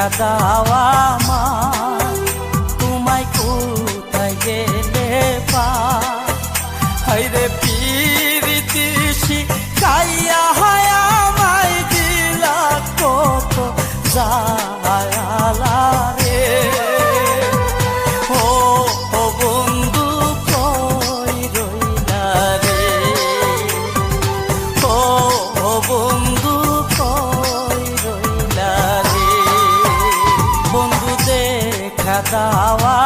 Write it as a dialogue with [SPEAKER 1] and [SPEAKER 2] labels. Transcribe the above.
[SPEAKER 1] দেখা দাওয়া আমার, তোমায় কোথায় গেলে হায়রে পিরিতি শিখাইয়া আমায় দিলা কত জায়ালা রে। ও বন্ধু কই রইলা রে, ও বন্ধু কই রইলা রে। বন্ধু দেখা দাওয়া